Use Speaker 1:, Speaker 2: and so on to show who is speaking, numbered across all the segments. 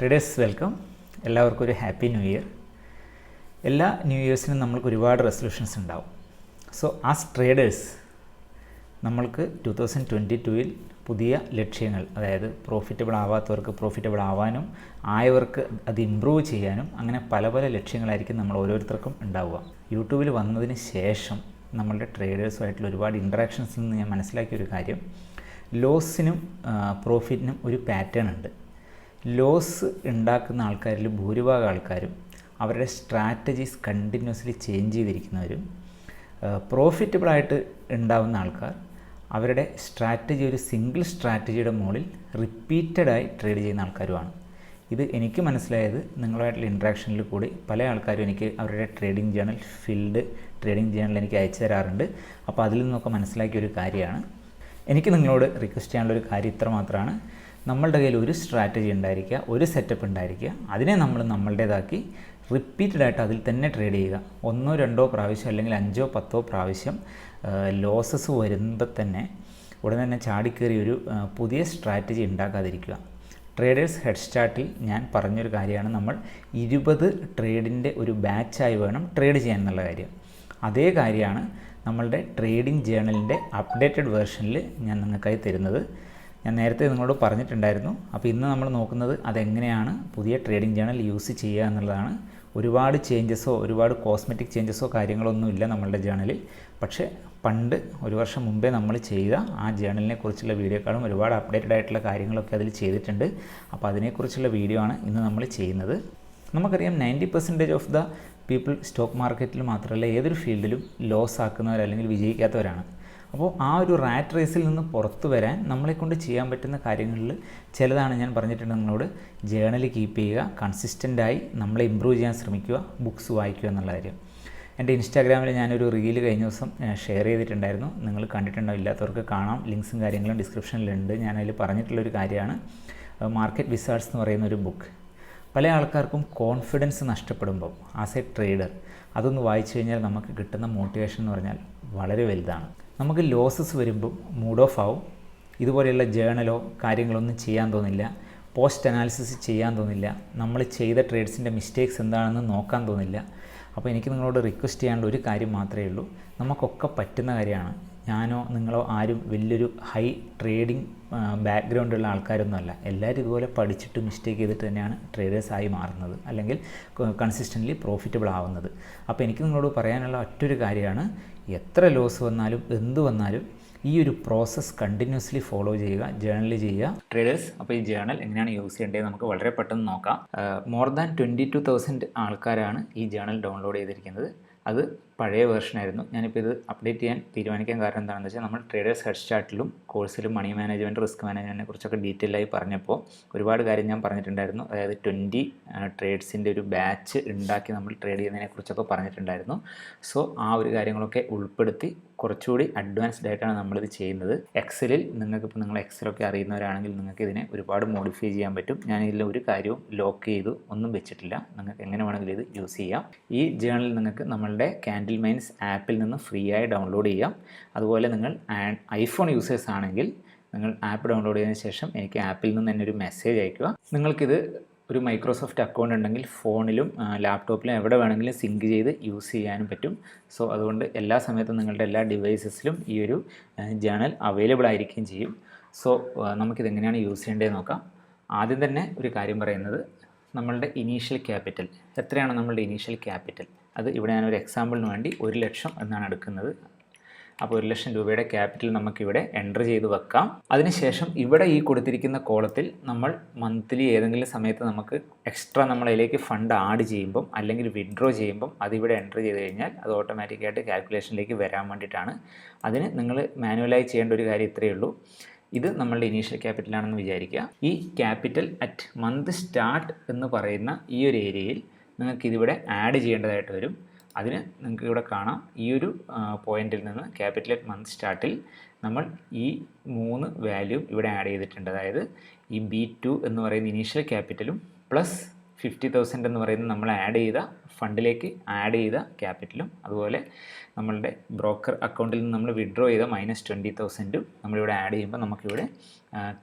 Speaker 1: Traders welcome. എല്ലാവർക്കും ഒരു happy new year. എല്ലാ ന്യൂ ഇയേഴ്സിനും നമ്മൾക്ക് ഒരുപാട് റെസൊല്യൂഷൻസ് ഉണ്ടാവും. സോ ആസ് ട്രേഡേഴ്സ് നമ്മൾക്ക് 2022 പുതിയ ലക്ഷ്യങ്ങൾ, അതായത് പ്രോഫിറ്റബിൾ ആവാത്തവർക്ക് പ്രോഫിറ്റബിൾ ആവാനും ആയവർക്ക് അത് ഇമ്പ്രൂവ് ചെയ്യാനും അങ്ങനെ പല പല ലക്ഷ്യങ്ങളായിരിക്കും നമ്മൾ ഓരോരുത്തർക്കും ഉണ്ടാവുക. യൂട്യൂബിൽ വന്നതിന് ശേഷം നമ്മളുടെ ട്രേഡേഴ്സുമായിട്ടുള്ള ഒരുപാട് ഇൻട്രാക്ഷൻസിൽ നിന്ന് ഞാൻ മനസ്സിലാക്കിയ ഒരു കാര്യം, ലോസിനും പ്രോഫിറ്റിനും ഒരു പാറ്റേൺ ഉണ്ട്. ലോസ് ഉണ്ടാക്കുന്ന ആൾക്കാരിൽ ഭൂരിഭാഗം ആൾക്കാരും അവരുടെ സ്ട്രാറ്റജീസ് കണ്ടിന്യൂസ്ലി ചേഞ്ച് ചെയ്തിരിക്കുന്നവരും, പ്രോഫിറ്റബിളായിട്ട് ഉണ്ടാകുന്ന ആൾക്കാർ അവരുടെ സ്ട്രാറ്റജി ഒരു സിംഗിൾ സ്ട്രാറ്റജിയുടെ മുകളിൽ റിപ്പീറ്റഡായി ട്രേഡ് ചെയ്യുന്ന ആൾക്കാരുമാണ്. ഇത് എനിക്ക് മനസ്സിലായത് നിങ്ങളുമായിട്ടുള്ള ഇൻട്രാക്ഷനിൽ കൂടി പല ആൾക്കാരും എനിക്ക് അവരുടെ trading journal, field trading journal എനിക്ക് അയച്ചു തരാറുണ്ട്. അപ്പോൾ അതിൽ നിന്നൊക്കെ മനസ്സിലാക്കിയ ഒരു കാര്യമാണ്. എനിക്ക് നിങ്ങളോട് റിക്വസ്റ്റ് ചെയ്യാനുള്ളൊരു കാര്യം ഇത്ര മാത്രമാണ്. നമ്മളുടെ കയ്യിൽ ഒരു സ്ട്രാറ്റജി ഉണ്ടായിരിക്കുക, ഒരു സെറ്റപ്പ് ഉണ്ടായിരിക്കുക, അതിനെ നമ്മൾ നമ്മളുടേതാക്കി റിപ്പീറ്റഡായിട്ട് അതിൽ തന്നെ ട്രേഡ് ചെയ്യുക. 1-2 പ്രാവശ്യം അല്ലെങ്കിൽ 5-10 പ്രാവശ്യം ലോസസ് വരുമ്പോൾ തന്നെ ഉടനെ തന്നെ ചാടിക്കേറി ഒരു പുതിയ സ്ട്രാറ്റജി ഉണ്ടാക്കാതിരിക്കുക. ട്രേഡേഴ്സ് ഹെഡ് സ്റ്റാർട്ടിൽ ഞാൻ പറഞ്ഞൊരു കാര്യമാണ്, നമ്മൾ 20 ട്രേഡിൻ്റെ ഒരു ബാച്ചായി വേണം ട്രേഡ് ചെയ്യാൻ എന്നുള്ള കാര്യം. അതേ കാര്യമാണ് നമ്മളുടെ ട്രേഡിംഗ് ജേണലിൻ്റെ അപ്ഡേറ്റഡ് വേർഷനിൽ ഞാൻ നിങ്ങൾക്കായി തരുന്നത്. ഞാൻ നേരത്തെ നിങ്ങളോട് പറഞ്ഞിട്ടുണ്ടായിരുന്നു. അപ്പോൾ ഇന്ന് നമ്മൾ നോക്കുന്നത് അതെങ്ങനെയാണ് പുതിയ ട്രേഡിംഗ് ജേണൽ യൂസ് ചെയ്യുക എന്നുള്ളതാണ്. ഒരുപാട് ചേഞ്ചസോ ഒരുപാട് കോസ്മെറ്റിക് ചേഞ്ചസോ കാര്യങ്ങളൊന്നുമില്ല നമ്മളുടെ ജേണലിൽ. പക്ഷേ പണ്ട് ഒരു വർഷം മുമ്പേ നമ്മൾ ചെയ്ത ആ ജേണലിനെ കുറിച്ചുള്ള വീഡിയോക്കാളും ഒരുപാട് അപ്ഡേറ്റഡ് ആയിട്ടുള്ള കാര്യങ്ങളൊക്കെ അതിൽ ചെയ്തിട്ടുണ്ട്. അപ്പോൾ അതിനെക്കുറിച്ചുള്ള വീഡിയോ ആണ് ഇന്ന് നമ്മൾ ചെയ്യുന്നത്. നമുക്കറിയാം 90% ഓഫ് ദ പീപ്പിൾ സ്റ്റോക്ക് മാർക്കറ്റിൽ മാത്രമല്ല ഏതൊരു ഫീൽഡിലും ലോസ് ആക്കുന്നവർ അല്ലെങ്കിൽ വിജയിക്കാത്തവരാണ്. അപ്പോൾ ആ ഒരു റാറ്റ് റേസിൽ നിന്ന് പുറത്തു വരാൻ നമ്മളെക്കൊണ്ട് ചെയ്യാൻ പറ്റുന്ന കാര്യങ്ങളിൽ ചിലതാണ് ഞാൻ പറഞ്ഞിട്ടുണ്ട് നിങ്ങളോട്. ജേണൽ കീപ്പ് ചെയ്യുക, കൺസിസ്റ്റൻ്റായി നമ്മളെ ഇമ്പ്രൂവ് ചെയ്യാൻ ശ്രമിക്കുക, ബുക്സ് വായിക്കുക എന്നുള്ള കാര്യം. എൻ്റെ ഇൻസ്റ്റാഗ്രാമിൽ ഞാനൊരു റീൽ കഴിഞ്ഞ ദിവസം ഷെയർ ചെയ്തിട്ടുണ്ടായിരുന്നു. നിങ്ങൾ കണ്ടിട്ടുണ്ടോ? ഇല്ലാത്തവർക്ക് കാണാം. ലിങ്ക്സും കാര്യങ്ങളും ഡിസ്ക്രിപ്ഷനിലുണ്ട്. ഞാനതിൽ പറഞ്ഞിട്ടുള്ളൊരു കാര്യമാണ് മാർക്കറ്റ് വിസാർഡ്സ് എന്ന് പറയുന്ന ഒരു ബുക്ക്. പല ആൾക്കാർക്കും കോൺഫിഡൻസ് നഷ്ടപ്പെടുമ്പോൾ ആസ് എ ട്രേഡർ അതൊന്ന് വായിച്ചു കഴിഞ്ഞാൽ നമുക്ക് കിട്ടുന്ന മോട്ടിവേഷൻ എന്ന് പറഞ്ഞാൽ വളരെ വലുതാണ്. നമുക്ക് ലോസസ് വരുമ്പോൾ മൂഡ് ഓഫ് ആവും. ഇതുപോലെയുള്ള ജേണലോ കാര്യങ്ങളൊന്നും ചെയ്യാൻ തോന്നില്ല, പോസ്റ്റ് അനാലിസിസ് ചെയ്യാൻ തോന്നില്ല, നമ്മൾ ചെയ്ത ട്രേഡ്സിൻ്റെ മിസ്റ്റേക്സ് എന്താണെന്ന് നോക്കാൻ തോന്നില്ല. അപ്പോൾ എനിക്ക് നിങ്ങളോട് റിക്വസ്റ്റ് ചെയ്യാനുള്ള ഒരു കാര്യം മാത്രമേ ഉള്ളൂ. നമുക്കൊക്കെ പറ്റുന്ന കാര്യമാണ്. ഞാനോ നിങ്ങളോ ആരും വലിയൊരു ഹൈ ട്രേഡിംഗ് ബാക്ക്ഗ്രൗണ്ടുള്ള ആൾക്കാരൊന്നുമല്ല. എല്ലാവരും ഇതുപോലെ പഠിച്ചിട്ട് മിസ്റ്റേക്ക് ചെയ്തിട്ട് തന്നെയാണ് ട്രേഡേഴ്സായി മാറുന്നത് അല്ലെങ്കിൽ കൺസിസ്റ്റൻ്റ്ലി പ്രോഫിറ്റബിൾ ആവുന്നത്. അപ്പോൾ എനിക്ക് നിങ്ങളോട് പറയാനുള്ള ഒറ്റൊരു കാര്യമാണ്, എത്ര ലോസ് വന്നാലും എന്ത് വന്നാലും ഈ ഒരു പ്രോസസ്സ് കണ്ടിന്യൂസ്ലി ഫോളോ ചെയ്യുക, ജേണൽ ചെയ്യുക ട്രേഡേഴ്സ്. അപ്പോൾ ഈ ജേണൽ എങ്ങനെയാണ് യൂസ് ചെയ്യേണ്ടത് നമുക്ക് വളരെ പെട്ടെന്ന് നോക്കാം. മോർ ദാൻ 22,000 ആൾക്കാരാണ് ഈ ജേണൽ ഡൗൺലോഡ് ചെയ്തിരിക്കുന്നത്. അത് പഴയ വേർഷനായിരുന്നു. ഞാനിപ്പോൾ ഇത് അപ്ഡേറ്റ് ചെയ്യാൻ തീരുമാനിക്കാൻ കാരണം എന്താണെന്ന് വെച്ചാൽ, നമ്മൾ ട്രേഡേഴ്സ് ഹെഡ് സ്റ്റാർട്ടിലും കോഴ്സിലും മണി മാനേജ്മെൻറ്റ്, റിസ്ക് മാനേജ്മെൻറ്റിനെ കുറിച്ചൊക്കെ ഡീറ്റെയിൽ ആയി പറഞ്ഞപ്പോൾ ഒരുപാട് കാര്യം ഞാൻ പറഞ്ഞിട്ടുണ്ടായിരുന്നു. അതായത് 20 ട്രേഡ്സിൻ്റെ ഒരു ബാച്ച് ഉണ്ടാക്കി നമ്മൾ ട്രേഡ് ചെയ്യുന്നതിനെ കുറിച്ചൊക്കെ പറഞ്ഞിട്ടുണ്ടായിരുന്നു. സോ ആ ഒരു കാര്യങ്ങളൊക്കെ ഉൾപ്പെടുത്തി കുറച്ചുകൂടി അഡ്വാൻസ്ഡ് ആയിട്ടാണ് നമ്മളിത് ചെയ്യുന്നത്. എക്സലിൽ നിങ്ങൾക്കിപ്പോൾ നിങ്ങൾ എക്സലൊക്കെ അറിയുന്നവരാണെങ്കിൽ നിങ്ങൾക്ക് ഇതിനെ ഒരുപാട് മോഡിഫൈ ചെയ്യാൻ പറ്റും. ഞാനിതിൽ ഒരു കാര്യവും ലോക്ക് ചെയ്തു ഒന്നും വെച്ചിട്ടില്ല. നിങ്ങൾക്ക് എങ്ങനെ വേണമെങ്കിലും ഇത് യൂസ് ചെയ്യാം. ഈ ജേണൽ നിങ്ങൾക്ക് നമ്മളുടെ ക്യാൻഡിൽ മൈൻസ് ആപ്പിൽ നിന്ന് ഫ്രീ ആയി ഡൗൺലോഡ് ചെയ്യാം. അതുപോലെ നിങ്ങൾ ഐഫോൺ യൂസേഴ്സ് ആണെങ്കിൽ നിങ്ങൾ ആപ്പ് ഡൗൺലോഡ് ചെയ്തതിന് ശേഷം എനിക്ക് ആപ്പിൽ നിന്ന് തന്നെ ഒരു മെസ്സേജ് അയയ്ക്കുക. നിങ്ങൾക്കിത് ഒരു മൈക്രോസോഫ്റ്റ് അക്കൗണ്ട് ഉണ്ടെങ്കിൽ ഫോണിലും ലാപ്ടോപ്പിലും എവിടെ വേണമെങ്കിലും സിങ്ക് ചെയ്ത് യൂസ് ചെയ്യാനും പറ്റും. സോ അതുകൊണ്ട് എല്ലാ സമയത്തും നിങ്ങളുടെ എല്ലാ ഡിവൈസസിലും ഈ ഒരു ജേണൽ അവൈലബിൾ ആയിരിക്കുകയും ചെയ്യും. സോ നമുക്കിതെങ്ങനെയാണ് യൂസ് ചെയ്യേണ്ടതെന്ന് നോക്കാം. ആദ്യം തന്നെ ഒരു കാര്യം പറയുന്നത്, നമ്മളുടെ ഇനീഷ്യൽ ക്യാപിറ്റൽ എത്രയാണ്? നമ്മളുടെ ഇനീഷ്യൽ ക്യാപിറ്റൽ അത് ഇവിടെ ഞാനൊരു എക്സാമ്പിളിന് വേണ്ടി 1 ലക്ഷം എന്നാണ് എടുക്കുന്നത്. അപ്പോൾ 1 ലക്ഷം രൂപയുടെ ക്യാപിറ്റൽ നമുക്കിവിടെ എൻ്റർ ചെയ്ത് വെക്കാം. അതിനുശേഷം ഇവിടെ ഈ കൊടുത്തിരിക്കുന്ന കോളത്തിൽ നമ്മൾ മന്ത്ലി ഏതെങ്കിലും സമയത്ത് നമുക്ക് എക്സ്ട്രാ നമ്മളതിലേക്ക് ഫണ്ട് ആഡ് ചെയ്യുമ്പം അല്ലെങ്കിൽ വിഡ്രോ ചെയ്യുമ്പം അതിവിടെ എൻ്റർ ചെയ്ത് കഴിഞ്ഞാൽ അത് ഓട്ടോമാറ്റിക്കായിട്ട് കാൽക്കുലേഷനിലേക്ക് വരാൻ വേണ്ടിയിട്ടാണ്. അതിന് നിങ്ങൾ മാനുവലായി ചെയ്യേണ്ട ഒരു കാര്യം ഇത്രയേ ഉള്ളൂ. ഇത് നമ്മളുടെ ഇനീഷ്യൽ ക്യാപിറ്റലാണെന്ന് വിചാരിക്കുക. ഈ ക്യാപിറ്റൽ അറ്റ് മന്ത് സ്റ്റാർട്ട് എന്ന് പറയുന്ന ഈ ഒരു ഏരിയയിൽ നിങ്ങൾക്കിതിവിടെ ആഡ് ചെയ്യേണ്ടതായിട്ട് വരും. അതിന് നിങ്ങൾക്ക് ഇവിടെ കാണാം, ഈ ഒരു പോയിന്റിൽ നിന്ന് ക്യാപിറ്റൽ അറ്റ് മന്ത് സ്റ്റാർട്ടിൽ നമ്മൾ ഈ 3 വാല്യൂ ഇവിടെ ആഡ് ചെയ്തിട്ടുണ്ട്. അതായത് ഈ B2 എന്ന് പറയുന്ന ഇനീഷ്യൽ ക്യാപിറ്റലും പ്ലസ് 50,000 എന്ന് പറയുന്നത് നമ്മൾ ആഡ് ചെയ്ത ഫണ്ടിലേക്ക് ആഡ് ചെയ്ത ക്യാപിറ്റലും അതുപോലെ നമ്മളുടെ ബ്രോക്കർ അക്കൗണ്ടിൽ നിന്ന് നമ്മൾ വിഡ്രോ ചെയ്ത -20,000 നമ്മളിവിടെ ആഡ് ചെയ്യുമ്പോൾ നമുക്കിവിടെ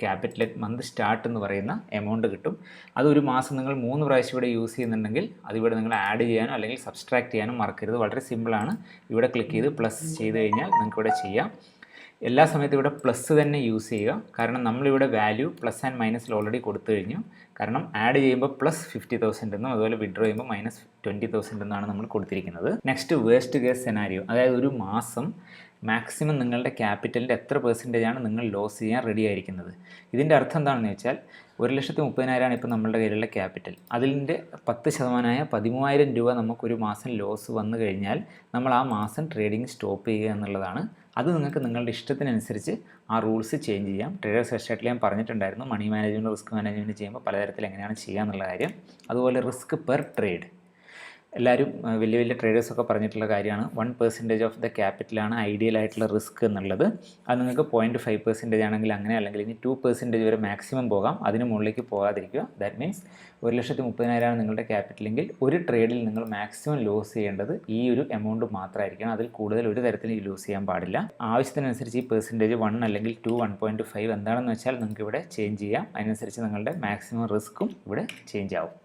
Speaker 1: ക്യാപിറ്റൽ മന്ത് സ്റ്റാർട്ട് എന്ന് പറയുന്ന എമൗണ്ട് കിട്ടും. അതൊരു മാസം നിങ്ങൾ 3 പ്രാവശ്യം ഇവിടെ യൂസ് ചെയ്യുന്നുണ്ടെങ്കിൽ അതിവിടെ നിങ്ങൾ ആഡ് ചെയ്യാനോ അല്ലെങ്കിൽ സബ്സ്ട്രാക്ട് ചെയ്യാനും മറക്കരുത്. വളരെ സിമ്പിളാണ്. ഇവിടെ ക്ലിക്ക് ചെയ്ത് പ്ലസ് ചെയ്ത് കഴിഞ്ഞാൽ നിങ്ങൾക്ക് ഇവിടെ ചെയ്യാം. എല്ലാ സമയത്തും ഇവിടെ പ്ലസ് തന്നെ യൂസ് ചെയ്യുക. കാരണം നമ്മളിവിടെ വാല്യൂ പ്ലസ് ആൻഡ് മൈനസിൽ ഓൾറെഡി കൊടുത്തു കഴിഞ്ഞു. കാരണം ആഡ് ചെയ്യുമ്പോൾ +50,000 എന്നും അതുപോലെ വിഡ്രോ ചെയ്യുമ്പോൾ -20,000 എന്നാണ് നമ്മൾ കൊടുത്തിരിക്കുന്നത്. നെക്സ്റ്റ് വേസ്റ്റ് കേസ് സെനാരിയോ, അതായത് ഒരു മാസം മാക്സിമം നിങ്ങളുടെ ക്യാപിറ്റലിൻ്റെ എത്ര പെർസെൻറ്റേജാണ് നിങ്ങൾ ലോസ് ചെയ്യാൻ റെഡി ആയിരിക്കുന്നത്. ഇതിൻ്റെ അർത്ഥം എന്താണെന്ന് വെച്ചാൽ 1,30,000 ഇപ്പോൾ നമ്മളുടെ കയ്യിലുള്ള ക്യാപിറ്റൽ. അതിൻ്റെ 10% 13,000 രൂപ നമുക്കൊരു മാസം ലോസ് വന്നു കഴിഞ്ഞാൽ നമ്മൾ ആ മാസം ട്രേഡിംഗ് സ്റ്റോപ്പ് ചെയ്യുക എന്നുള്ളതാണ്. അത് നിങ്ങൾക്ക് നിങ്ങളുടെ ഇഷ്ടത്തിനനുസരിച്ച് ആ റൂൾസ് ചേഞ്ച് ചെയ്യാം. ട്രേഡേഴ്സ് വെബ്സൈറ്റിൽ ഞാൻ പറഞ്ഞിട്ടുണ്ടായിരുന്നു മണി മാനേജ്മെൻറ്റ് റിസ്ക് മാനേജ്മെൻറ്റ് ചെയ്യുമ്പോൾ പലതരത്തിൽ എങ്ങനെയാണ് ചെയ്യുക എന്നുള്ള കാര്യം. അതുപോലെ റിസ്ക് പെർ ട്രേഡ് എല്ലാവരും വലിയ വലിയ ട്രേഡേഴ്സൊക്കെ പറഞ്ഞിട്ടുള്ള കാര്യമാണ്. 1% ഓഫ് ദ ക്യാപിറ്റലാണ് ഐഡിയൽ ആയിട്ടുള്ള റിസ്ക് എന്നുള്ളത്. അത് നിങ്ങൾക്ക് 0.5% ആണെങ്കിൽ അങ്ങനെ, അല്ലെങ്കിൽ ഇനി 2% വരെ മാക്സിമം പോകാം. അതിന് മുകളിലേക്ക് പോകാതിരിക്കുക. ദാറ്റ് മീൻസ് 1,30,000 നിങ്ങളുടെ ക്യാപിറ്റലെങ്കിൽ ഒരു ട്രേഡിൽ നിങ്ങൾ മാക്സിമം ലോസ് ചെയ്യേണ്ടത് ഈ ഒരു എമൗണ്ട് മാത്രമായിരിക്കണം. അതിൽ കൂടുതൽ ഒരു തരത്തിലും ലൂസ് ചെയ്യാൻ പാടില്ല. ആവശ്യത്തിനനുസരിച്ച് ഈ പെർസെൻറ്റേജ് 1 അല്ലെങ്കിൽ 2, 1.5 എന്താണെന്ന് വെച്ചാൽ നിങ്ങൾക്ക് ഇവിടെ ചേഞ്ച് ചെയ്യാം. അതിനനുസരിച്ച് നിങ്ങളുടെ മാക്സിമം റിസ്ക്കും ഇവിടെ ചേഞ്ച് ആവും.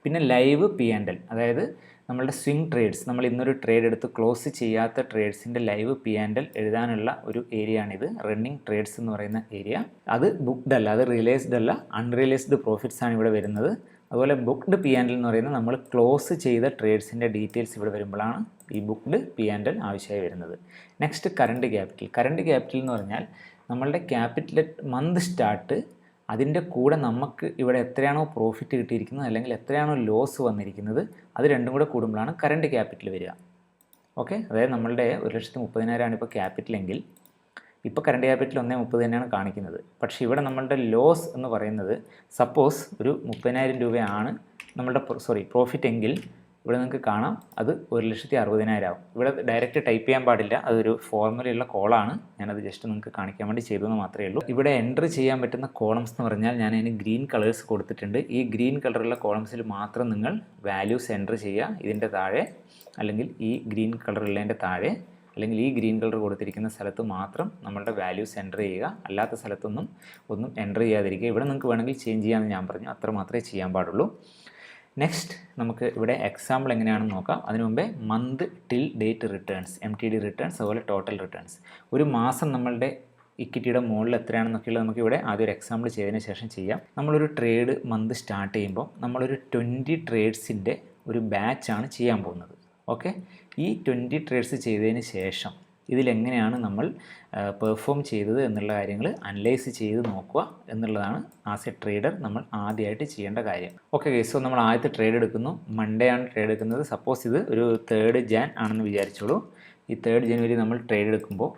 Speaker 1: പിന്നെ ലൈവ് P&L, അതായത് നമ്മളുടെ സ്വിംഗ് ട്രേഡ്സ്, നമ്മൾ ഇന്നൊരു ട്രേഡ് എടുത്ത് ക്ലോസ് ചെയ്യാത്ത ട്രേഡ്സിൻ്റെ ലൈവ് P&L എഴുതാനുള്ള ഒരു ഏരിയയാണിത്. റണ്ണിങ് ട്രേഡ്സ് എന്ന് പറയുന്ന ഏരിയ. അത് ബുക്ക്ഡ് അല്ല, അത് റിയലൈസ്ഡ് അല്ല, അൺറിയലൈസ്ഡ് പ്രോഫിറ്റ്സ് ആണ് ഇവിടെ വരുന്നത്. അതുപോലെ ബുക്ക്ഡ് P&L എന്ന് പറയുന്നത് നമ്മൾ ക്ലോസ് ചെയ്ത ട്രേഡ്സിൻ്റെ ഡീറ്റെയിൽസ് ഇവിടെ വരുമ്പോഴാണ് ഈ ബുക്ക്ഡ് P&L ആവശ്യമായി വരുന്നത്. Next current capital. Current capital എന്ന് പറഞ്ഞാൽ നമ്മളുടെ ക്യാപിറ്റൽ മന്ത് സ്റ്റാർട്ട്, അതിൻ്റെ കൂടെ നമുക്ക് ഇവിടെ എത്രയാണോ പ്രോഫിറ്റ് കിട്ടിയിരിക്കുന്നത് അല്ലെങ്കിൽ എത്രയാണോ ലോസ് വന്നിരിക്കുന്നത് അത് രണ്ടും കൂടെ കൂടുമ്പോഴാണ് കറണ്ട് ക്യാപിറ്റൽ വരിക. ഓക്കെ, അതായത് നമ്മളുടെ 1,30,000 ഇപ്പോൾ ക്യാപിറ്റലെങ്കിൽ ഇപ്പോൾ കറണ്ട് ക്യാപിറ്റൽ 1.30 തന്നെയാണ് കാണിക്കുന്നത്. പക്ഷേ ഇവിടെ നമ്മളുടെ ലോസ് എന്ന് പറയുന്നത് സപ്പോസ് ഒരു 30,000 രൂപയാണ് നമ്മളുടെ പ്രോഫിറ്റ് എങ്കിൽ ഇവിടെ നിങ്ങൾക്ക് കാണാം അത് 1,60,000 ആവും. ഇവിടെ ഡയറക്റ്റ് ടൈപ്പ് ചെയ്യാൻ പാടില്ല, അതൊരു ഫോർമുലയുള്ള കോളാണ്. ഞാനത് ജസ്റ്റ് നിങ്ങൾക്ക് കാണിക്കാൻ വേണ്ടി ചെയ്തതെന്ന് മാത്രമേ ഉള്ളൂ. ഇവിടെ എൻട്രി ചെയ്യാൻ പറ്റുന്ന കോളംസ് എന്ന് പറഞ്ഞാൽ ഞാൻ അതിന് ഗ്രീൻ കളേഴ്സ് കൊടുത്തിട്ടുണ്ട്. ഈ ഗ്രീൻ കളറുള്ള കോളംസിൽ മാത്രം നിങ്ങൾ വാല്യൂസ് എൻട്രി ചെയ്യുക. ഇതിൻ്റെ താഴെ അല്ലെങ്കിൽ ഈ ഗ്രീൻ കളറുള്ളതിൻ്റെ താഴെ അല്ലെങ്കിൽ ഈ ഗ്രീൻ കളർ കൊടുത്തിരിക്കുന്ന സ്ഥലത്ത് മാത്രം നമ്മളുടെ വാല്യൂസ് എൻ്റർ ചെയ്യുക. അല്ലാത്ത സ്ഥലത്തൊന്നും എൻ്റർ ചെയ്യാതിരിക്കുക. ഇവിടെ നിങ്ങൾക്ക് വേണമെങ്കിൽ ചേഞ്ച് ചെയ്യാമെന്ന് ഞാൻ പറഞ്ഞു, അത്ര മാത്രമേ ചെയ്യാൻ പാടുള്ളൂ. നെക്സ്റ്റ് നമുക്ക് ഇവിടെ എക്സാമ്പിൾ എങ്ങനെയാണെന്ന് നോക്കാം. അതിനു മുമ്പേ month till date returns, MTD returns, അതുപോലെ ടോട്ടൽ റിട്ടേൺസ്. ഒരു മാസം നമ്മളുടെ ഇക്വിറ്റിയുടെ മുകളിൽ എത്രയാണെന്നൊക്കെയുള്ളത് നമുക്ക് ഇവിടെ ആദ്യം ഒരു എക്സാമ്പിൾ ചെയ്തതിന് ശേഷം ചെയ്യാം. നമ്മളൊരു ട്രേഡ് മന്ത് സ്റ്റാർട്ട് ചെയ്യുമ്പോൾ നമ്മളൊരു 20 ട്രേഡ്സിൻ്റെ ഒരു ബാച്ചാണ് ചെയ്യാൻ പോകുന്നത്. ഓക്കെ, ഈ 20 ട്രേഡ്സ് ചെയ്തതിന് ശേഷം ഇതിലെങ്ങനെയാണ് നമ്മൾ പെർഫോം ചെയ്തത് എന്നുള്ള കാര്യങ്ങൾ അനലൈസ് ചെയ്ത് നോക്കുക എന്നുള്ളതാണ് ആസ് എ ട്രേഡർ നമ്മൾ ആദ്യമായിട്ട് ചെയ്യേണ്ട കാര്യം. ഓക്കെ ഗൈസ്, സോ നമ്മൾ ആദ്യത്തെ ട്രേഡ് എടുക്കുന്നു. മൺഡേ ആണ് ട്രേഡ് എടുക്കുന്നത്. സപ്പോസ് ഇത് ഒരു 3rd Jan ആണെന്ന് വിചാരിച്ചോളൂ. ഈ 3rd January നമ്മൾ ട്രേഡ് എടുക്കുമ്പോൾ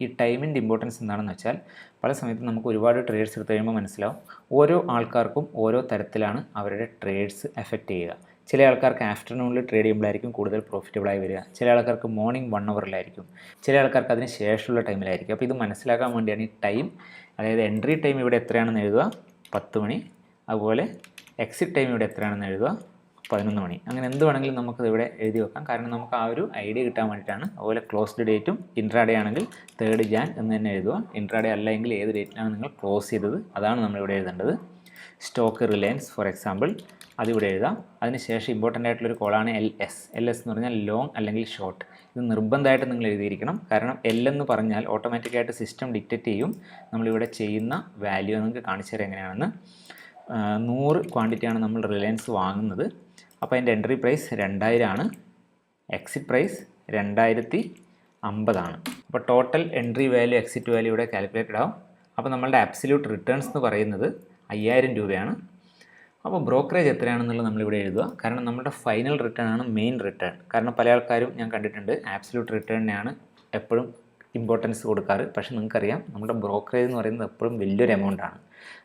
Speaker 1: ഈ ടൈമിൻ്റെ ഇമ്പോർട്ടൻസ് എന്താണെന്ന് വെച്ചാൽ പല സമയത്തും നമുക്ക് ഒരുപാട് ട്രേഡ്സ് എടുത്ത് കഴിയുമ്പോൾ മനസ്സിലാവും ഓരോ ആൾക്കാർക്കും ഓരോ തരത്തിലാണ് അവരുടെ ട്രേഡ്സ് എഫക്റ്റ് ചെയ്യുക. ചില ആൾക്കാർക്ക് ആഫ്റ്റർനൂണിൽ ട്രേഡ് ചെയ്യുമ്പോഴായിരിക്കും കൂടുതൽ പ്രോഫിറ്റബിളായി വരിക. ചില ആൾക്കാർക്ക് മോർണിംഗ് 1 hourലായിരിക്കും. ചില ആൾക്കാർക്ക് അതിന് ശേഷമുള്ള ടൈമിലായിരിക്കും. അപ്പോൾ ഇത് മനസ്സിലാക്കാൻ വേണ്ടിയാണ് ഈ ടൈം, അതായത് എൻട്രി ടൈം ഇവിടെ എത്രയാണെന്ന് എഴുതുക 10 മണി, അതുപോലെ എക്സിറ്റ് ടൈം ഇവിടെ എത്രയാണെന്ന് എഴുതുക 11 മണി. അങ്ങനെ എന്ത് വേണമെങ്കിലും നമുക്കത് ഇവിടെ എഴുതി വെക്കാം. കാരണം നമുക്ക് ആ ഒരു ഐഡിയ കിട്ടാൻ വേണ്ടിയിട്ടാണ്. അതുപോലെ ക്ലോസ്ഡ് ഡേറ്റും ഇൻട്രാഡേ ആണെങ്കിൽ 3rd Jan എന്ന് തന്നെ എഴുതുക. ഇൻട്രാഡേ അല്ലെങ്കിൽ ഏത് ഡേറ്റിലാണ് നിങ്ങൾ ക്ലോസ് ചെയ്തത് അതാണ് നമ്മളിവിടെ എഴുതേണ്ടത്. സ്റ്റോക്ക് റിലയൻസ് ഫോർ എക്സാമ്പിൾ അതിവിടെ എഴുതാം. അതിനുശേഷം ഇമ്പോർട്ടൻ്റ് ആയിട്ടുള്ളൊരു കോളാണ് LS എന്ന് പറഞ്ഞാൽ ലോങ് അല്ലെങ്കിൽ ഷോർട്ട്. ഇത് നിർബന്ധമായിട്ട് നിങ്ങൾ എഴുതിയിരിക്കണം. കാരണം L എന്ന് പറഞ്ഞാൽ ഓട്ടോമാറ്റിക്കായിട്ട് സിസ്റ്റം ഡിക്റ്റേറ്റ് ചെയ്യും നമ്മളിവിടെ ചെയ്യുന്ന വാല്യൂ. നിങ്ങൾക്ക് കാണിച്ചു തരാം എങ്ങനെയാണെന്ന്. 100 ക്വാണ്ടിറ്റിയാണ് നമ്മൾ റിലയൻസ് വാങ്ങുന്നത്. അപ്പോൾ അതിൻ്റെ എൻട്രി പ്രൈസ് 2000 ആണ്, എക്സിറ്റ് പ്രൈസ് 2050 ആണ്. അപ്പോൾ total entry value exit value ഇവിടെ കാൽക്കുലേറ്റഡ് ആവും. അപ്പോൾ നമ്മളുടെ അബ്സല്യൂട്ട് റിട്ടേൺസ് എന്ന് പറയുന്നത് 5000 രൂപയാണ്. അപ്പോൾ ബ്രോക്കറേജ് എത്രയാണെന്നുള്ളത് നമ്മളിവിടെ എഴുതുക. കാരണം നമ്മുടെ ഫൈനൽ റിട്ടേൺ ആണ് മെയിൻ റിട്ടേൺ. കാരണം പല ആൾക്കാരും ഞാൻ കണ്ടിട്ടുണ്ട് ആബ്സല്യൂട്ട് റിട്ടേണിനെയാണ് എപ്പോഴും ഇമ്പോർട്ടൻസ് കൊടുക്കാറ്. പക്ഷേ നിങ്ങൾക്കറിയാം നമ്മുടെ ബ്രോക്കറേജ് എന്ന് പറയുന്നത് എപ്പോഴും വലിയൊരു എമൗണ്ടാണ്.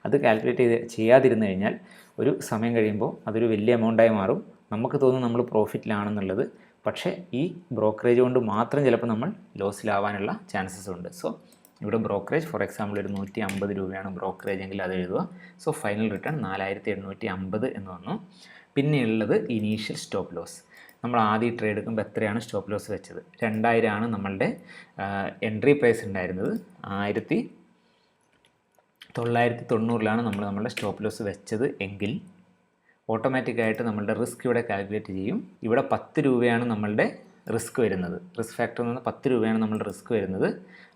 Speaker 1: അത് കാൽക്കുലേറ്റ് ചെയ്യാതിരുന്നു കഴിഞ്ഞാൽ ഒരു സമയം കഴിയുമ്പോൾ അതൊരു വലിയ എമൗണ്ടായി മാറും. നമുക്ക് തോന്നും നമ്മൾ പ്രോഫിറ്റിലാണെന്നുള്ളത്. പക്ഷേ ഈ ബ്രോക്കറേജ് കൊണ്ട് മാത്രം ചിലപ്പോൾ നമ്മൾ ലോസിലാവാനുള്ള ചാൻസസ് ഉണ്ട്. സോ ഇവിടെ ബ്രോക്കറേജ് ഫോർ എക്സാമ്പിൾ ഒരു 150 രൂപയാണ് ബ്രോക്കറേജ് എങ്കിൽ അത് എഴുതുക. സോ ഫൈനൽ റിട്ടേൺ 4750 എന്ന് വന്നു. പിന്നെയുള്ളത് ഇനീഷ്യൽ സ്റ്റോപ്പ് ലോസ്. നമ്മൾ ആദ്യം ട്രേഡ് എടുക്കുമ്പോൾ എത്രയാണ് സ്റ്റോപ്പ് ലോസ് വെച്ചത്? 2000 ആണ് നമ്മളുടെ എൻട്രി പ്രൈസ് ഉണ്ടായിരുന്നത്. 1990 നമ്മളുടെ സ്റ്റോപ്പ് ലോസ് വെച്ചത് എങ്കിൽ ഓട്ടോമാറ്റിക്കായിട്ട് നമ്മളുടെ റിസ്ക് ഇവിടെ കാൽക്കുലേറ്റ് ചെയ്യും. ഇവിടെ 10 രൂപയാണ് നമ്മളുടെ റിസ്ക് വരുന്നത്. റിസ്ക് ഫാക്ടറിൽ നിന്ന് 10 രൂപയാണ് നമ്മളുടെ റിസ്ക് വരുന്നത്.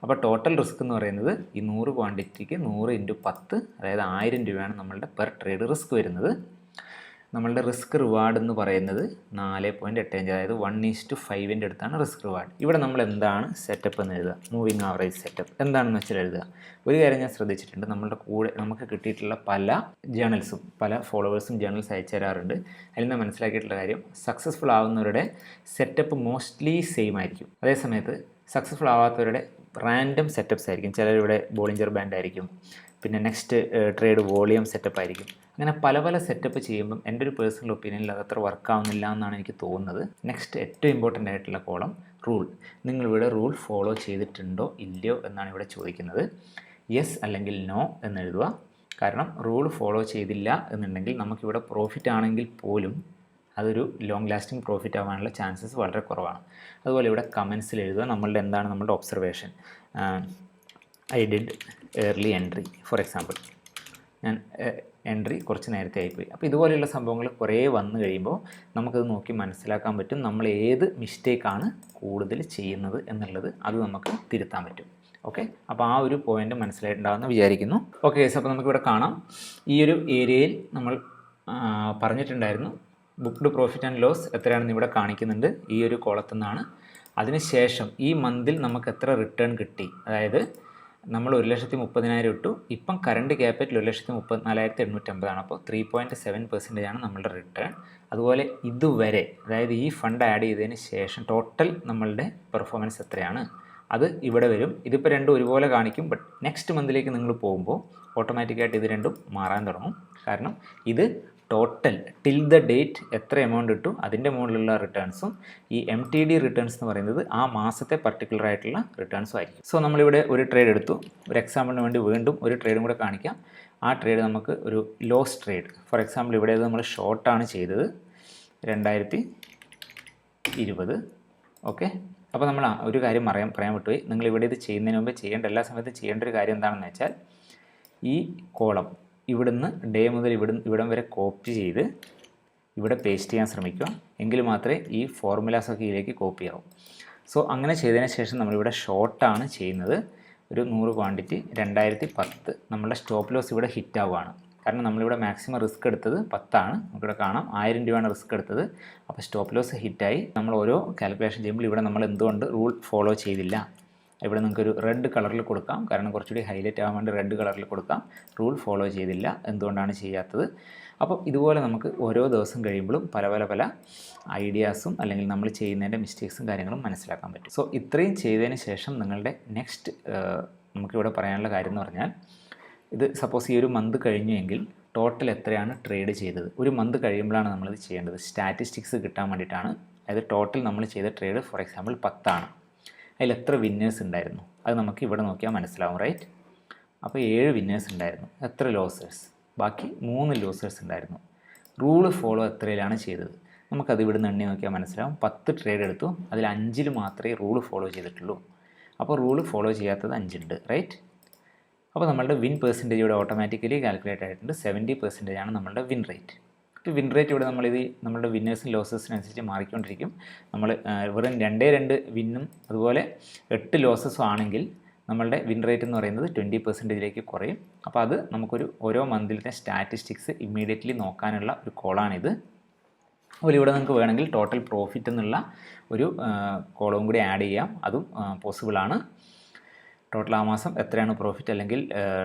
Speaker 1: അപ്പോൾ ടോട്ടൽ റിസ്ക് എന്ന് പറയുന്നത് ഈ 100 ക്വാണ്ടിറ്റിക്ക് 100 × 10, അതായത് 1000 രൂപയാണ് നമ്മളുടെ പെർ ട്രേഡ് റിസ്ക് വരുന്നത്. നമ്മളുടെ റിസ്ക് റിവാർഡ് എന്ന് പറയുന്നത് 4.85, അതായത് 1:5 അടുത്താണ് റിസ്ക് റിവാർഡ്. ഇവിടെ നമ്മൾ എന്താണ് സെറ്റപ്പ് എന്ന് എഴുതുക? മൂവിങ് ആവറേജ് സെറ്റപ്പ് എന്താണെന്ന് വെച്ചാൽ എഴുതുക. ഒരു കാര്യം ഞാൻ ശ്രദ്ധിച്ചിട്ടുണ്ട്, നമ്മളുടെ കൂടെ നമുക്ക് കിട്ടിയിട്ടുള്ള പല ജേണൽസും പല ഫോളോവേഴ്സും ജേണൽസ് അയച്ചു തരാറുണ്ട്. അതിൽ നിന്ന് മനസ്സിലാക്കിയിട്ടുള്ള കാര്യം, സക്സസ്ഫുൾ ആവുന്നവരുടെ സെറ്റപ്പ് മോസ്റ്റ്ലി സെയിം ആയിരിക്കും. അതേസമയത്ത് സക്സസ്ഫുൾ ആവാത്തവരുടെ റാൻഡം സെറ്റപ്പ്സ് ആയിരിക്കും. ചിലരിവിടെ ബോളിഞ്ചർ ബാൻഡ് ആയിരിക്കും, പിന്നെ നെക്സ്റ്റ് ട്രേഡ് വോളിയം സെറ്റപ്പ് ആയിരിക്കും. അങ്ങനെ പല പല സെറ്റപ്പ് ചെയ്യുമ്പം എൻ്റെ ഒരു പേഴ്സണൽ ഒപ്പീനിയനിൽ അതത്ര വർക്ക് ആവുന്നില്ല എന്നാണ് എനിക്ക് തോന്നുന്നത്. നെക്സ്റ്റ് ഏറ്റവും ഇമ്പോർട്ടൻ്റ് ആയിട്ടുള്ള കോളം റൂൾ. നിങ്ങളിവിടെ റൂൾ ഫോളോ ചെയ്തിട്ടുണ്ടോ ഇല്ലയോ എന്നാണ് ഇവിടെ ചോദിക്കുന്നത്. യെസ് അല്ലെങ്കിൽ നോ എന്ന് എഴുതുക. കാരണം റൂൾ ഫോളോ ചെയ്തില്ല എന്നുണ്ടെങ്കിൽ നമുക്കിവിടെ പ്രോഫിറ്റ് ആണെങ്കിൽ പോലും അതൊരു ലോങ് ലാസ്റ്റിംഗ് പ്രോഫിറ്റ് ആവാനുള്ള ചാൻസസ് വളരെ കുറവാണ്. അതുപോലെ ഇവിടെ കമൻസിൽ എഴുതുക എന്താണ് നമ്മളുടെ observation. I did early entry for example, ഞാൻ എൻട്രി കുറച്ച് നേരത്തെ ആയിപ്പോയി. അപ്പോൾ ഇതുപോലെയുള്ള സംഭവങ്ങൾ കുറേ വന്നു കഴിയുമ്പോൾ നമുക്കത് നോക്കി മനസ്സിലാക്കാൻ പറ്റും നമ്മൾ ഏത് മിസ്റ്റേക്കാണ് കൂടുതൽ ചെയ്യുന്നത് എന്നുള്ളത്. അത് നമുക്ക് തിരുത്താൻ പറ്റും. ഓക്കെ, അപ്പോൾ ആ ഒരു പോയിൻ്റ് മനസ്സിലായിട്ടുണ്ടാകുമെന്ന് വിചാരിക്കുന്നു. ഓക്കെ ഗൈസ്, അപ്പോൾ നമുക്കിവിടെ കാണാം ഈ ഒരു ഏരിയയിൽ നമ്മൾ പറഞ്ഞിട്ടുണ്ടായിരുന്നു ബുക്ക്ഡ് പ്രോഫിറ്റ് ആൻഡ് ലോസ് എത്രയാണെന്ന് ഇവിടെ കാണിക്കുന്നുണ്ട് ഈ ഒരു കോളത്തിൽ നിന്നാണ്. അതിനുശേഷം ഈ മന്തിൽ നമുക്ക് എത്ര റിട്ടേൺ കിട്ടി, അതായത് നമ്മൾ 1,30,000 ഇട്ടു. ഇപ്പം കറണ്ട് ക്യാപിറ്റൽ 1,34,850 ആണ്. അപ്പോൾ 3.7% ആണ് നമ്മളുടെ റിട്ടേൺ. അതുപോലെ ഇതുവരെ, അതായത് ഈ ഫണ്ട് ആഡ് ചെയ്തതിന് ശേഷം ടോട്ടൽ നമ്മളുടെ പെർഫോമൻസ് എത്രയാണ് അത് ഇവിടെ വരും. ഇതിപ്പോൾ രണ്ടും ഒരുപോലെ കാണിക്കും. ബട്ട് നെക്സ്റ്റ് മന്തിലേക്ക് നിങ്ങൾ പോകുമ്പോൾ ഓട്ടോമാറ്റിക്കായിട്ട് ഇത് രണ്ടും മാറാൻ തുടങ്ങും. കാരണം ഇത് ടോട്ടൽ ടിൽ ദ ഡേറ്റ് എത്ര എമൗണ്ട് ഇട്ടു അതിൻ്റെ മുകളിലുള്ള റിട്ടേൺസും ഈ MTD റിട്ടേൺസ് എന്ന് പറയുന്നത് ആ മാസത്തെ പർട്ടിക്കുലർ ആയിട്ടുള്ള റിട്ടേൺസും ആയിരിക്കും. സോ നമ്മളിവിടെ ഒരു ട്രേഡ് എടുത്തു. ഒരു എക്സാമ്പിളിന് വേണ്ടി വീണ്ടും ഒരു ട്രേഡും കൂടെ കാണിക്കാം. ആ ട്രേഡ് നമുക്ക് ഒരു ലോസ് ട്രേഡ്, ഫോർ എക്സാമ്പിൾ ഇവിടെ നമ്മൾ ഷോർട്ടാണ് ചെയ്തത് 2020. ഓക്കെ, അപ്പോൾ നമ്മൾ ഒരു കാര്യം പറയാൻ വിട്ടുപോയി. നിങ്ങളിവിടെ ഇത് ചെയ്യുന്നതിന് മുമ്പ് എല്ലാ സമയത്തും ചെയ്യേണ്ട ഒരു കാര്യം എന്താണെന്ന് വെച്ചാൽ ഈ കോളം ഇവിടുന്ന് ഡേ മുതൽ ഇവിടം വരെ കോപ്പി ചെയ്ത് ഇവിടെ പേസ്റ്റ് ചെയ്യാൻ ശ്രമിക്കുക. എങ്കിൽ മാത്രമേ ഈ ഫോർമുലാസൊക്കെ ഇതിലേക്ക് കോപ്പി ആവും. സോ അങ്ങനെ ചെയ്തതിന് ശേഷം നമ്മളിവിടെ ഷോർട്ടാണ് ചെയ്യുന്നത്. ഒരു 100 ക്വാണ്ടിറ്റി 2010. നമ്മളുടെ സ്റ്റോപ്പ് ലോസ് ഇവിടെ ഹിറ്റ് ആവുകയാണ്. കാരണം നമ്മളിവിടെ മാക്സിമം റിസ്ക് എടുത്തത് 10 ആണ്. നമുക്കിവിടെ കാണാം 1000 രൂപയാണ് റിസ്ക് എടുത്തത്. അപ്പോൾ സ്റ്റോപ്പ് ലോസ് ഹിറ്റായി. നമ്മൾ ഓരോ കാൽക്കുലേഷൻ ചെയ്യുമ്പോൾ ഇവിടെ നമ്മൾ എന്തുകൊണ്ട് റൂൾ ഫോളോ ചെയ്തില്ല, ഇവിടെ നിങ്ങൾക്കൊരു റെഡ് കളറിൽ കൊടുക്കാം. കാരണം കുറച്ചുകൂടി ഹൈലൈറ്റ് ആവാൻ വേണ്ടി റെഡ് കളറിൽ കൊടുക്കാം. റൂൾ ഫോളോ ചെയ്തില്ല, എന്തുകൊണ്ടാണ് ചെയ്യാത്തത്. അപ്പോൾ ഇതുപോലെ നമുക്ക് ഓരോ ദിവസം കഴിയുമ്പോഴും പല ഐഡിയാസും അല്ലെങ്കിൽ നമ്മൾ ചെയ്യുന്നതിൻ്റെ മിസ്റ്റേക്സും കാര്യങ്ങളും മനസ്സിലാക്കാൻ പറ്റും. സോ ഇത്രയും ചെയ്തതിന് ശേഷം നിങ്ങളുടെ നെക്സ്റ്റ് നമുക്കിവിടെ പറയാനുള്ള കാര്യം എന്ന് പറഞ്ഞാൽ, ഇത് സപ്പോസ് ഈ ഒരു മന്ത് കഴിഞ്ഞുവെങ്കിൽ ടോട്ടൽ എത്രയാണ് ട്രേഡ് ചെയ്തത്. ഒരു മന്ത് കഴിയുമ്പോഴാണ് നമ്മളിത് ചെയ്യേണ്ടത്. സ്റ്റാറ്റിസ്റ്റിക്സ് കിട്ടാൻ വേണ്ടിയിട്ടാണ്. അതായത് ടോട്ടൽ നമ്മൾ ചെയ്ത ട്രേഡ് ഫോർ എക്സാമ്പിൾ 10 ആണ്. അതിൽ എത്ര വിന്നേഴ്സ് ഉണ്ടായിരുന്നു അത് നമുക്ക് ഇവിടെ നോക്കിയാൽ മനസ്സിലാവും, റൈറ്റ്? അപ്പോൾ 7 വിന്നേഴ്സ് ഉണ്ടായിരുന്നു. എത്ര ലോസേഴ്സ്? ബാക്കി 3 ലോസേഴ്സ് ഉണ്ടായിരുന്നു. റൂള് ഫോളോ എത്രയിലാണ് ചെയ്തത് നമുക്കത് ഇവിടെ നിന്ന് എണ്ണി നോക്കിയാൽ മനസ്സിലാവും. 10 ട്രേഡ് എടുത്തു, അതിൽ 5 മാത്രമേ റൂള് ഫോളോ ചെയ്തിട്ടുള്ളൂ. അപ്പോൾ റൂള് ഫോളോ ചെയ്യാത്തത് 5 ഉണ്ട്, റൈറ്റ്? അപ്പോൾ നമ്മളുടെ വിൻ പെർസെൻറ്റേജ് ഇവിടെ ഓട്ടോമാറ്റിക്കലി കാൽക്കുലേറ്റ് ആയിട്ടുണ്ട്. 70% ആണ് നമ്മളുടെ വിൻ റേറ്റ്. ഇപ്പോൾ വിൻ റേറ്റ് ഇവിടെ നമ്മളുടെ വിന്നേഴ്സും ലോസേഴ്സിനനുസരിച്ച് മാറിക്കൊണ്ടിരിക്കും. നമ്മൾ വെറും 2 വിന്നും അതുപോലെ 8 ലോസസും ആണെങ്കിൽ നമ്മളുടെ വിൻ റേറ്റ് എന്ന് പറയുന്നത് 20%ലേക്ക് കുറയും. അപ്പോൾ അത് നമുക്കൊരു ഓരോ മന്തിലത്തെ സ്റ്റാറ്റിസ്റ്റിക്സ് ഇമ്മീഡിയറ്റ്ലി നോക്കാനുള്ള ഒരു കോളാണിത്. അതുപോലെ ഇവിടെ നിങ്ങൾക്ക് വേണമെങ്കിൽ ടോട്ടൽ പ്രോഫിറ്റ് എന്നുള്ള ഒരു കോളവും കൂടി ആഡ് ചെയ്യാം. അതും പോസിബിളാണ്. ടോട്ടൽ ആ മാസം എത്രയാണ് പ്രോഫിറ്റ് അല്ലെങ്കിൽ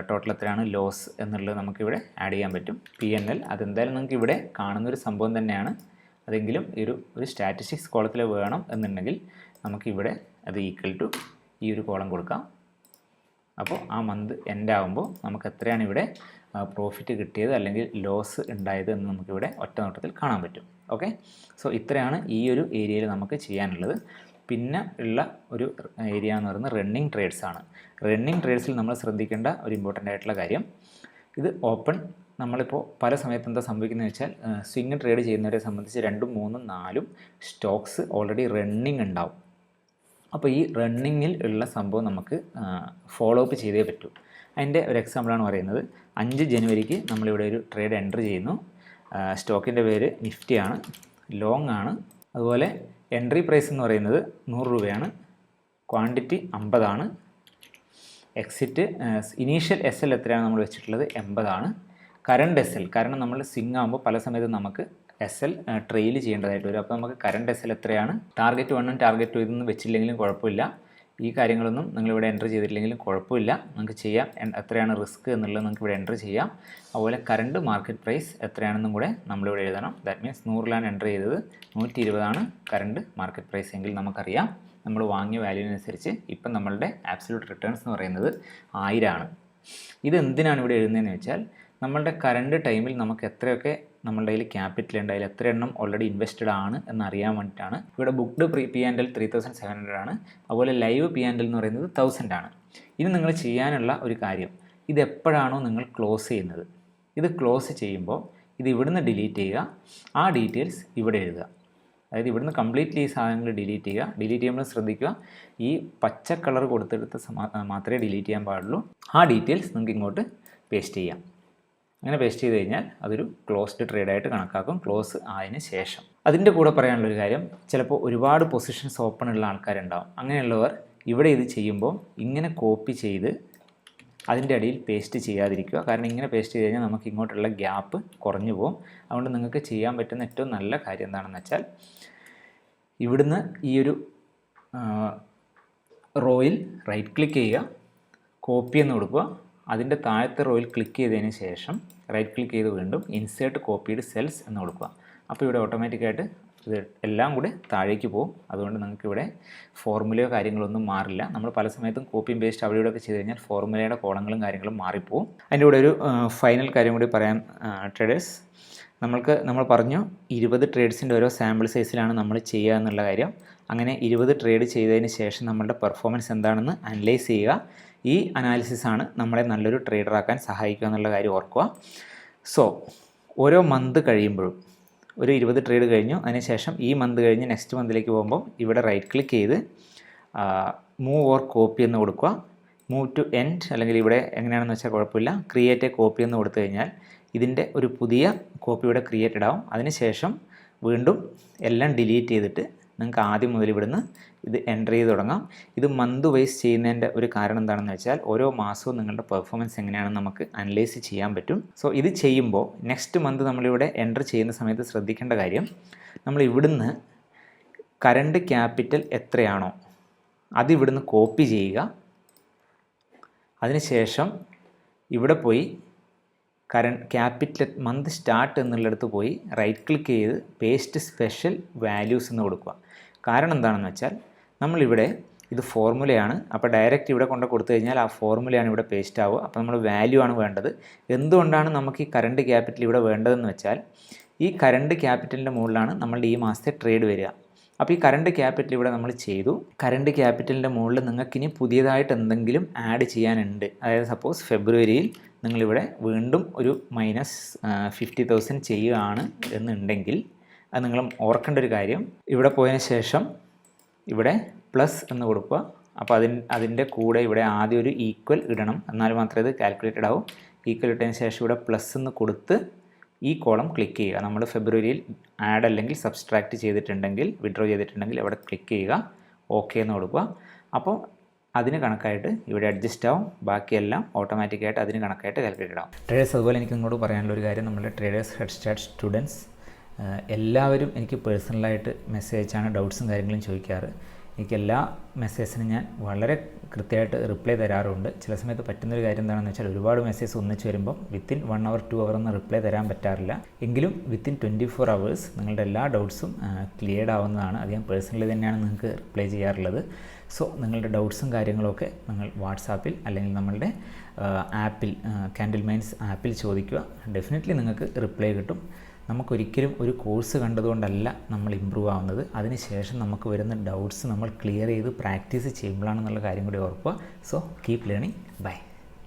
Speaker 1: ടോട്ടൽ എത്രയാണ് ലോസ് എന്നുള്ളത് നമുക്കിവിടെ ആഡ് ചെയ്യാൻ പറ്റും. P&L അതെന്തായാലും നിങ്ങൾക്ക് ഇവിടെ കാണുന്നൊരു സംഭവം തന്നെയാണ്. അതെങ്കിലും ഒരു സ്റ്റാറ്റിസ്റ്റിക്സ് കോളത്തിൽ വേണം എന്നുണ്ടെങ്കിൽ നമുക്കിവിടെ അത് ഈക്വൽ ടു ഈ ഒരു കോളം കൊടുക്കാം. അപ്പോൾ ആ മന്ത് എൻഡ് ആകുമ്പോൾ നമുക്ക് എത്രയാണ് ഇവിടെ പ്രോഫിറ്റ് കിട്ടിയത് അല്ലെങ്കിൽ ലോസ് ഉണ്ടായത് എന്ന് നമുക്കിവിടെ ഒറ്റ നോട്ടത്തിൽ കാണാൻ പറ്റും. ഓക്കെ, സോ ഇത്രയാണ് ഈ ഒരു ഏരിയയിൽ നമുക്ക് ചെയ്യാനുള്ളത്. പിന്നെ ഉള്ള ഒരു ഏരിയ എന്ന് പറയുന്നത് റണ്ണിങ് ട്രേഡ്സ് ആണ്. റണ്ണിങ് ട്രേഡ്സിൽ നമ്മൾ ശ്രദ്ധിക്കേണ്ട ഒരു ഇമ്പോർട്ടൻ്റ് ആയിട്ടുള്ള കാര്യം, ഇത് ഓപ്പൺ നമ്മളിപ്പോൾ പല സമയത്ത് എന്താ സംഭവിക്കുന്നത് വെച്ചാൽ സ്വിങ് ട്രേഡ് ചെയ്യുന്നവരെ സംബന്ധിച്ച് 2, 3, 4 സ്റ്റോക്സ് ഓൾറെഡി റണ്ണിങ് ഉണ്ടാവും. അപ്പോൾ ഈ റണ്ണിങ്ങിൽ ഉള്ള സംഭവം നമുക്ക് ഫോളോ അപ്പ് ചെയ്തേ പറ്റൂ. അതിൻ്റെ ഒരു എക്സാമ്പിളാണ് പറയുന്നത്. 5 ജനുവരിക്ക് നമ്മളിവിടെ ഒരു ട്രേഡ് എൻ്റർ ചെയ്യുന്നു. സ്റ്റോക്കിൻ്റെ പേര് നിഫ്റ്റിയാണ്, ലോങ് ആണ്. അതുപോലെ എൻട്രി പ്രൈസ് എന്ന് പറയുന്നത് 100 രൂപയാണ്, ക്വാണ്ടിറ്റി 50 ആണ്. എക്സിറ്റ് ഇനീഷ്യൽ എസ് എൽ എത്രയാണ് നമ്മൾ വെച്ചിട്ടുള്ളത്? 80 ആണ്. കറണ്ട് എസ് എൽ, കാരണം നമ്മൾ സ്വിങ് ആകുമ്പോൾ പല സമയത്തും നമുക്ക് എസ് എൽ ട്രെയിൽ ചെയ്യേണ്ടതായിട്ട് വരും. അപ്പോൾ നമുക്ക് കറണ്ട് എസ് എൽ എത്രയാണ്? ടാർഗറ്റ് 1ഉം ടാർഗറ്റ് 2 ഇതൊന്നും വെച്ചില്ലെങ്കിലും കുഴപ്പമില്ല. ഈ കാര്യങ്ങളൊന്നും നിങ്ങളിവിടെ എൻ്റർ ചെയ്തിട്ടില്ലെങ്കിലും കുഴപ്പമില്ല, നിങ്ങൾക്ക് ചെയ്യാം. എത്രയാണ് റിസ്ക് എന്നുള്ളത് നിങ്ങൾക്ക് ഇവിടെ എൻ്റർ ചെയ്യാം. അതുപോലെ കറണ്ട് മാർക്കറ്റ് പ്രൈസ് എത്രയാണെന്നും കൂടെ നമ്മളിവിടെ എഴുതണം. ദാറ്റ് മീൻസ് 100ലാണ് എൻ്റർ ചെയ്തത്, 120 ആണ് കറണ്ട് മാർക്കറ്റ് പ്രൈസ് എങ്കിൽ നമുക്കറിയാം നമ്മൾ വാങ്ങിയ വാല്യൂവിനനുസരിച്ച് ഇപ്പം നമ്മളുടെ ആബ്സല്യൂട്ട് റിട്ടേൺസ് എന്ന് പറയുന്നത് 1000 ആണ്. ഇത് എന്തിനാണ് ഇവിടെ എഴുതുന്നതെന്ന് വെച്ചാൽ നമ്മളുടെ കറണ്ട് ടൈമിൽ നമുക്ക് എത്രയൊക്കെ നമ്മളുടെ കയ്യിൽ ക്യാപിറ്റൽ ഉണ്ട്, അതിൽ എത്ര എണ്ണം ഓൾറെഡി ഇൻവെസ്റ്റഡ് ആണ് എന്നറിയാൻ വേണ്ടിയിട്ടാണ്. ഇവിടെ ബുക്ക്ഡ് P&L 3700 ആണ്. അതുപോലെ ലൈവ് P&L എന്ന് പറയുന്നത് 1000 ആണ്. ഇനി നിങ്ങൾ ചെയ്യാനുള്ള ഒരു കാര്യം, ഇത് എപ്പോഴാണോ നിങ്ങൾ ക്ലോസ് ചെയ്യുന്നത്, ഇത് ക്ലോസ് ചെയ്യുമ്പോൾ ഇത് ഇവിടുന്ന് ഡിലീറ്റ് ചെയ്യുക, ആ ഡീറ്റെയിൽസ് ഇവിടെ എഴുതുക. അതായത് ഇവിടുന്ന് കംപ്ലീറ്റ്ലി ഈ സാധനങ്ങൾ ഡിലീറ്റ് ചെയ്യുക. ഡിലീറ്റ് ചെയ്യുമ്പോൾ ശ്രദ്ധിക്കുക, ഈ പച്ച കളർ കൊടുത്തെടുത്ത് മാത്രമേ ഡിലീറ്റ് ചെയ്യാൻ പാടുള്ളൂ. ആ ഡീറ്റെയിൽസ് നിങ്ങൾക്ക് ഇങ്ങോട്ട് പേസ്റ്റ് ചെയ്യാം. അങ്ങനെ പേസ്റ്റ് ചെയ്ത് കഴിഞ്ഞാൽ അതൊരു ക്ലോസ്ഡ് ട്രേഡായിട്ട് കണക്കാക്കും, ക്ലോസ് ആയതിനു ശേഷം. അതിൻ്റെ കൂടെ പറയാനുള്ളൊരു കാര്യം, ചിലപ്പോൾ ഒരുപാട് പൊസിഷൻസ് ഓപ്പൺ ഉള്ള ആൾക്കാരുണ്ടാവും. അങ്ങനെയുള്ളവർ ഇവിടെ ഇത് ചെയ്യുമ്പോൾ ഇങ്ങനെ കോപ്പി ചെയ്ത് അതിൻ്റെ അടിയിൽ പേസ്റ്റ് ചെയ്യാതിരിക്കുക. കാരണം ഇങ്ങനെ പേസ്റ്റ് ചെയ്ത് കഴിഞ്ഞാൽ നമുക്ക് ഇങ്ങോട്ടുള്ള ഗ്യാപ്പ് കുറഞ്ഞു പോകും. അതുകൊണ്ട് നിങ്ങൾക്ക് ചെയ്യാൻ പറ്റുന്ന ഏറ്റവും നല്ല കാര്യം എന്താണെന്ന് വെച്ചാൽ, ഇവിടുന്ന് ഈ ഒരു റോയിൽ റൈറ്റ് ക്ലിക്ക് ചെയ്യുക, കോപ്പി എന്ന് കൊടുക്കുക. അതിൻ്റെ താഴത്തെ റോയിൽ ക്ലിക്ക് ചെയ്തതിന് ശേഷം റൈറ്റ് ക്ലിക്ക് ചെയ്ത് വീണ്ടും ഇൻസേർട്ട് കോപ്പീഡ് സെൽസ് എന്ന് കൊടുക്കുക. അപ്പോൾ ഇവിടെ ഓട്ടോമാറ്റിക്കായിട്ട് ഇത് എല്ലാം കൂടെ താഴേക്ക് പോകും. അതുകൊണ്ട് നിങ്ങൾക്ക് ഇവിടെ ഫോർമുലയോ കാര്യങ്ങളൊന്നും മാറില്ല. നമ്മൾ പല സമയത്തും കോപ്പിയും പേസ്റ്റ് അവിടെ ഇവിടെയൊക്കെ ചെയ്ത് കഴിഞ്ഞാൽ ഫോർമുലയുടെ കോളങ്ങളും കാര്യങ്ങളും മാറിപ്പോവും. അതിൻ്റെ കൂടെ ഒരു ഫൈനൽ കാര്യം കൂടി പറയാം ട്രേഡേഴ്സ്. നമ്മൾ പറഞ്ഞു 20 ട്രേഡ്സിൻ്റെ ഓരോ സാമ്പിൾ സൈസിലാണ് നമ്മൾ ചെയ്യുക എന്നുള്ള കാര്യം. അങ്ങനെ 20 ട്രേഡ് ചെയ്തതിന് ശേഷം നമ്മളുടെ പെർഫോമൻസ് എന്താണെന്ന് അനലൈസ് ചെയ്യുക. ഈ അനാലിസിസാണ് നമ്മളെ നല്ലൊരു ട്രേഡറാക്കാൻ സഹായിക്കുക എന്നുള്ള കാര്യം ഓർക്കുക. സോ ഓരോ മന്ത് കഴിയുമ്പോഴും ഒരു 20 ട്രേഡ് കഴിഞ്ഞു, അതിനുശേഷം ഈ മന്ത് കഴിഞ്ഞ് നെക്സ്റ്റ് മന്തിലേക്ക് പോകുമ്പോൾ ഇവിടെ റൈറ്റ് ക്ലിക്ക് ചെയ്ത് മൂവ് ഓർ കോപ്പി എന്ന് കൊടുക്കുക. മൂവ് ടു എൻഡ്, അല്ലെങ്കിൽ ഇവിടെ എങ്ങനെയാണെന്ന് വെച്ചാൽ കുഴപ്പമില്ല, ക്രിയേറ്റ് എ കോപ്പി എന്ന് കൊടുത്തു കഴിഞ്ഞാൽ ഇതിൻ്റെ ഒരു പുതിയ കോപ്പി ഇവിടെ ക്രിയേറ്റഡ് ആവും. അതിനുശേഷം വീണ്ടും എല്ലാം ഡിലീറ്റ് ചെയ്തിട്ട് നിങ്ങൾക്ക് ആദ്യം മുതൽ ഇവിടുന്ന് ഇത് എൻ്റർ ചെയ്ത് തുടങ്ങാം. ഇത് മന്ത് വൈസ് ചെയ്യുന്നതിൻ്റെ ഒരു കാരണം എന്താണെന്ന് വെച്ചാൽ ഓരോ മാസവും നിങ്ങളുടെ പെർഫോമൻസ് എങ്ങനെയാണെന്ന് നമുക്ക് അനലൈസ് ചെയ്യാൻ പറ്റും. സോ ഇത് ചെയ്യുമ്പോൾ നെക്സ്റ്റ് മന്ത് നമ്മളിവിടെ എൻ്റർ ചെയ്യുന്ന സമയത്ത് ശ്രദ്ധിക്കേണ്ട കാര്യം, നമ്മൾ ഇവിടുന്ന് കറണ്ട് ക്യാപിറ്റൽ എത്രയാണോ അത് ഇവിടുന്ന് കോപ്പി ചെയ്യുക. അതിനുശേഷം ഇവിടെ പോയി ക്യാപിറ്റൽ മന്ത് സ്റ്റാർട്ട് എന്നുള്ളിടത്ത് പോയി റൈറ്റ് ക്ലിക്ക് ചെയ്ത് പേസ്റ്റ് സ്പെഷ്യൽ വാല്യൂസ് എന്ന് കൊടുക്കുക. കാരണം എന്താണെന്ന് വെച്ചാൽ നമ്മളിവിടെ ഇത് ഫോർമുലയാണ്, അപ്പോൾ ഡയറക്റ്റ് ഇവിടെ കൊണ്ട് കൊടുത്തു കഴിഞ്ഞാൽ ആ ഫോർമുലയാണ് ഇവിടെ പേസ്റ്റ് ആവുക. അപ്പോൾ നമ്മൾ വാല്യൂ ആണ് വേണ്ടത്. എന്തുകൊണ്ടാണ് നമുക്ക് ഈ കറണ്ട് ക്യാപിറ്റൽ ഇവിടെ വേണ്ടതെന്ന് വെച്ചാൽ, ഈ കറണ്ട് ക്യാപിറ്റലിൻ്റെ മുകളിലാണ് നമ്മളുടെ ഈ മാസത്തെ ട്രേഡ് വരിക. അപ്പോൾ ഈ കറണ്ട് ക്യാപിറ്റൽ ഇവിടെ നമ്മൾ ചെയ്തു. കറണ്ട് ക്യാപിറ്റലിൻ്റെ മുകളിൽ നിങ്ങൾക്കിനി പുതിയതായിട്ട് എന്തെങ്കിലും ആഡ് ചെയ്യാനുണ്ട്. അതായത് സപ്പോസ് ഫെബ്രുവരിയിൽ നിങ്ങളിവിടെ വീണ്ടും ഒരു -50,000 ചെയ്യുകയാണ് എന്നുണ്ടെങ്കിൽ അത് നിങ്ങൾ ഓർക്കേണ്ട ഒരു കാര്യം, ഇവിടെ പോയതിന് ശേഷം ഇവിടെ പ്ലസ് എന്ന് കൊടുക്കുക. അപ്പോൾ അതിൻ്റെ കൂടെ ഇവിടെ ആദ്യം ഒരു ഈക്വൽ ഇടണം, എന്നാൽ മാത്രമേ ഇത് കാൽക്കുലേറ്റഡ് ആവും. ഈക്വൽ ഇട്ടതിന് ശേഷം ഇവിടെ പ്ലസ് എന്ന് കൊടുത്ത് ഈ കോളം ക്ലിക്ക് ചെയ്യുക. നമ്മൾ ഫെബ്രുവരിയിൽ ആഡ് അല്ലെങ്കിൽ സബ്സ്ട്രാക്റ്റ് ചെയ്തിട്ടുണ്ടെങ്കിൽ, വിഡ്രോ ചെയ്തിട്ടുണ്ടെങ്കിൽ അവിടെ ക്ലിക്ക് ചെയ്യുക, ഓക്കെ എന്ന് കൊടുക്കുക. അപ്പോൾ അതിന് കണക്കായിട്ട് ഇവിടെ അഡ്ജസ്റ്റ് ആവും, ബാക്കിയെല്ലാം ഓട്ടോമാറ്റിക്കായിട്ട് അതിന് കണക്കായിട്ട് കാൽക്കുലേറ്റഡ് ആവും. ട്രേഡേഴ്സ്, അതുപോലെ എനിക്ക് നിങ്ങളോട് പറയാനുള്ള ഒരു കാര്യം, നമ്മുടെ ട്രേഡേഴ്സ് ഹെഡ് സ്റ്റാർട്ട് സ്റ്റുഡൻസ് എല്ലാവരും എനിക്ക് പേഴ്സണലായിട്ട് മെസ്സേജ് അയച്ചാണ് ഡൗട്ട്സും കാര്യങ്ങളും ചോദിക്കാറ്. എനിക്ക് എല്ലാ മെസ്സേജിനും ഞാൻ വളരെ കൃത്യമായിട്ട് റിപ്ലൈ തരാറുണ്ട്. ചില സമയത്ത് പറ്റുന്നൊരു കാര്യം എന്താണെന്ന് വെച്ചാൽ, ഒരുപാട് മെസ്സേജ് ഒന്നിച്ച് വരുമ്പോൾ വിത്തിൻ 1 hour 2 hour ഒന്നും റിപ്ലൈ തരാൻ പറ്റാറില്ല. എങ്കിലും വിത്തിൻ 24 hours നിങ്ങളുടെ എല്ലാ ഡൗട്ട്സും ക്ലിയർഡ് ആവുന്നതാണ്. അത് ഞാൻ പേഴ്സണലി തന്നെയാണ് നിങ്ങൾക്ക് റിപ്ലൈ ചെയ്യാറുള്ളത്. സോ നിങ്ങളുടെ ഡൗട്ട്സും കാര്യങ്ങളൊക്കെ നിങ്ങൾ വാട്സാപ്പിൽ അല്ലെങ്കിൽ നമ്മളുടെ ആപ്പിൽ, കാൻഡിൽ മൈൻഡ്സ് ആപ്പിൽ ചോദിക്കുക. ഡെഫിനറ്റ്ലി നിങ്ങൾക്ക് റിപ്ലൈ കിട്ടും. നമുക്കൊരിക്കലും ഒരു കോഴ്സ് കണ്ടതുകൊണ്ടല്ല നമ്മൾ ഇമ്പ്രൂവ് ആവുന്നത്. അതിനുശേഷം നമുക്ക് വരുന്ന ഡൗട്ട്സ് നമ്മൾ ക്ലിയർ ചെയ്ത് പ്രാക്ടീസ് ചെയ്യുമ്പോഴാണെന്നുള്ള കാര്യം കൂടി ഓർക്കുക. So keep learning. ബൈ.